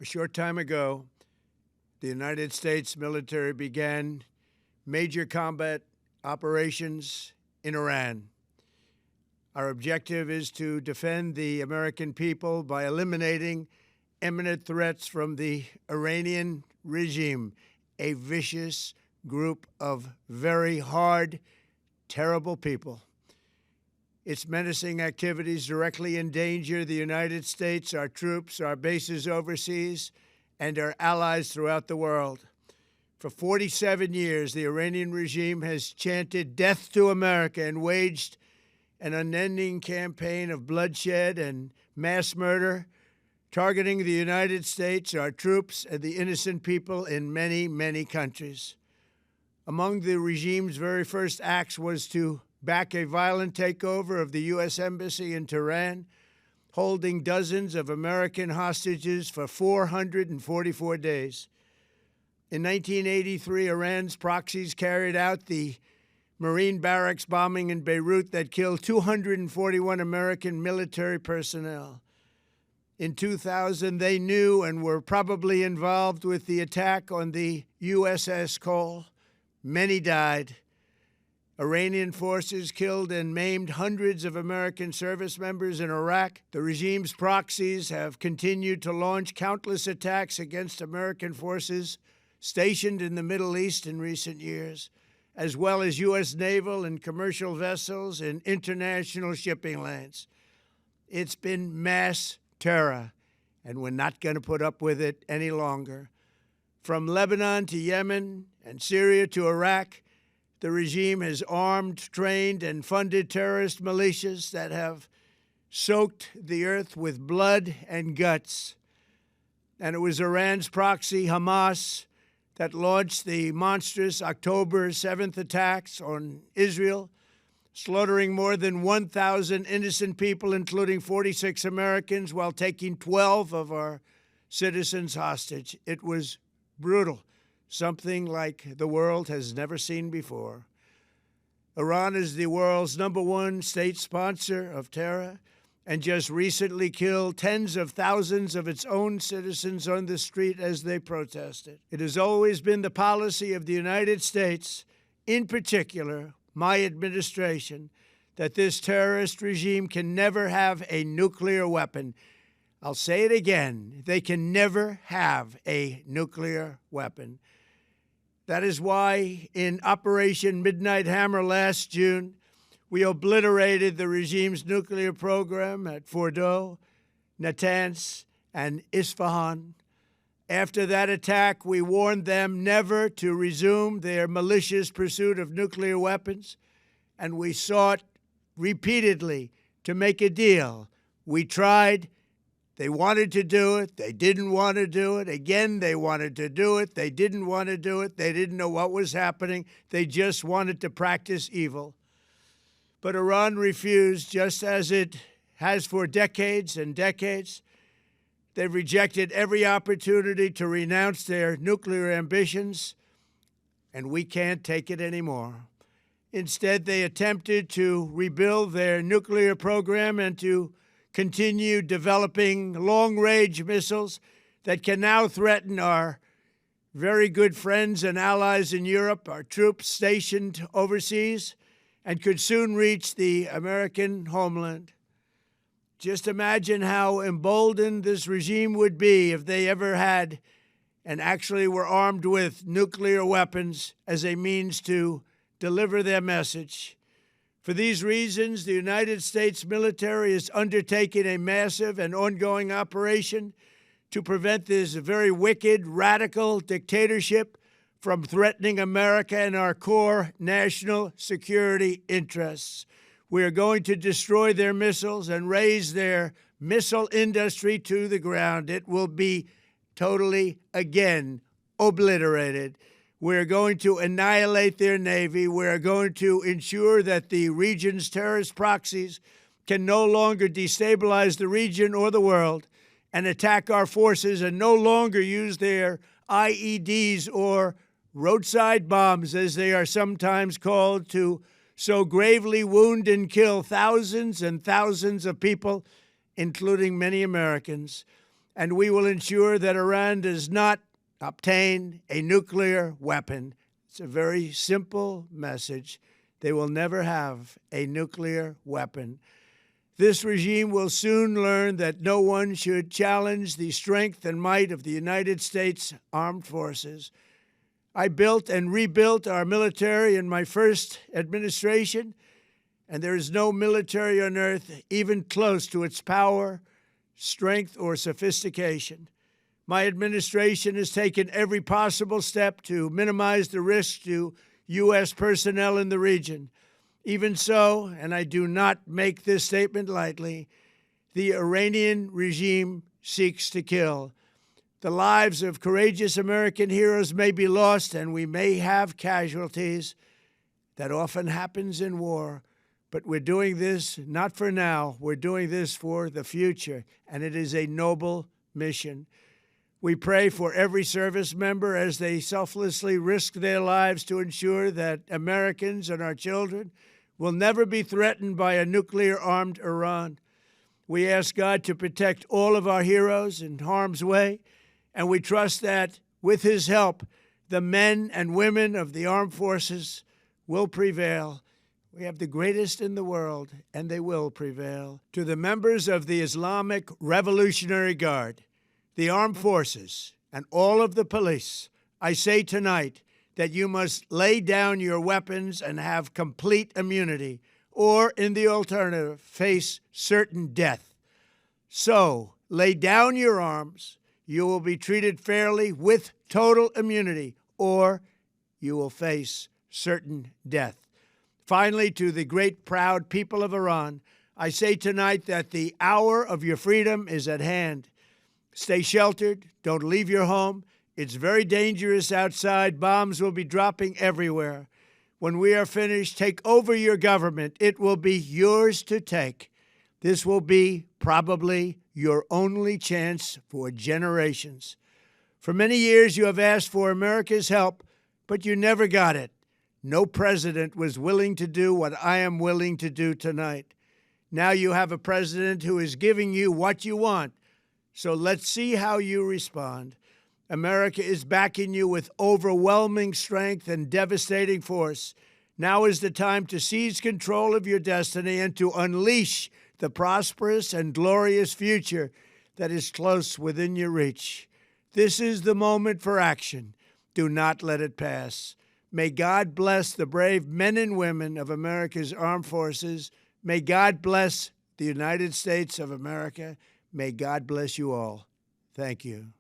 A short time ago, the United States military began major combat operations in Iran. Our objective is to defend the American people by eliminating imminent threats from the Iranian regime, a vicious group of very hard, terrible people. Its menacing activities directly endanger the United States, our troops, our bases overseas, and our allies throughout the world. For 47 years, the Iranian regime has chanted death to America and waged an unending campaign of bloodshed and mass murder, targeting the United States, our troops, and the innocent people in many, many countries. Among the regime's very first acts was to back a violent takeover of the U.S. Embassy in Tehran, holding dozens of American hostages for 444 days. In 1983, Iran's proxies carried out the Marine barracks bombing in Beirut that killed 241 American military personnel. In 2000, they knew and were probably involved with the attack on the USS Cole. Many died. Iranian forces killed and maimed hundreds of American service members in Iraq. The regime's proxies have continued to launch countless attacks against American forces stationed in the Middle East in recent years, as well as U.S. naval and commercial vessels in international shipping lanes. It's been mass terror, and we're not going to put up with it any longer. From Lebanon to Yemen and Syria to Iraq, the regime has armed, trained, and funded terrorist militias that have soaked the earth with blood and guts. And it was Iran's proxy, Hamas, that launched the monstrous October 7th attacks on Israel, slaughtering more than 1,000 innocent people, including 46 Americans, while taking 12 of our citizens hostage. It was brutal, something like the world has never seen before. Iran is the world's #1 state sponsor of terror and just recently killed tens of thousands of its own citizens on the street as they protested. It has always been the policy of the United States, in particular, my administration, that this terrorist regime can never have a nuclear weapon. I'll say it again, they can never have a nuclear weapon. That is why in Operation Midnight Hammer last June, we obliterated the regime's nuclear program at Fordow, Natanz, and Isfahan. After that attack, we warned them never to resume their malicious pursuit of nuclear weapons, and we sought repeatedly to make a deal. We tried. They wanted to do it. They didn't want to do it. Again, they wanted to do it. They didn't want to do it. They didn't know what was happening. They just wanted to practice evil. But Iran refused, just as it has for decades and decades. They've rejected every opportunity to renounce their nuclear ambitions, and we can't take it anymore. Instead, they attempted to rebuild their nuclear program and to continue developing long-range missiles that can now threaten our very good friends and allies in Europe, our troops stationed overseas, and could soon reach the American homeland. Just imagine how emboldened this regime would be if they ever had and actually were armed with nuclear weapons as a means to deliver their message. For these reasons, the United States military is undertaking a massive and ongoing operation to prevent this very wicked, radical dictatorship from threatening America and our core national security interests. We are going to destroy their missiles and raise their missile industry to the ground. It will be totally, again, obliterated. We're going to annihilate their Navy. We're going to ensure that the region's terrorist proxies can no longer destabilize the region or the world and attack our forces and no longer use their IEDs or roadside bombs, as they are sometimes called, to so gravely wound and kill thousands and thousands of people, including many Americans. and we will ensure that Iran does not obtain a nuclear weapon. It's a very simple message. They will never have a nuclear weapon. This regime will soon learn that no one should challenge the strength and might of the United States Armed Forces. I built and rebuilt our military in my first administration, and there is no military on earth even close to its power, strength, or sophistication. My administration has taken every possible step to minimize the risk to U.S. personnel in the region. Even so, and I do not make this statement lightly, the Iranian regime seeks to kill. The lives of courageous American heroes may be lost, and we may have casualties. That often happens in war. But we're doing this not for now. We're doing this for the future, and it is a noble mission. We pray for every service member as they selflessly risk their lives to ensure that Americans and our children will never be threatened by a nuclear-armed Iran. We ask God to protect all of our heroes in harm's way, and we trust that, with His help, the men and women of the armed forces will prevail. We have the greatest in the world, and they will prevail. To the members of the Islamic Revolutionary Guard, the armed forces, and all of the police, I say tonight that you must lay down your weapons and have complete immunity, or, in the alternative, face certain death. So, lay down your arms. You will be treated fairly with total immunity, or you will face certain death. Finally, to the great, proud people of Iran, I say tonight that the hour of your freedom is at hand. Stay sheltered. Don't leave your home. It's very dangerous outside. Bombs will be dropping everywhere. When we are finished, take over your government. It will be yours to take. This will be probably your only chance for generations. For many years, you have asked for America's help, but you never got it. No president was willing to do what I am willing to do tonight. Now you have a president who is giving you what you want. So let's see how you respond. America is backing you with overwhelming strength and devastating force. Now is the time to seize control of your destiny and to unleash the prosperous and glorious future that is close within your reach. This is the moment for action. Do not let it pass. May God bless the brave men and women of America's armed forces. May God bless the United States of America. May God bless you all. Thank you.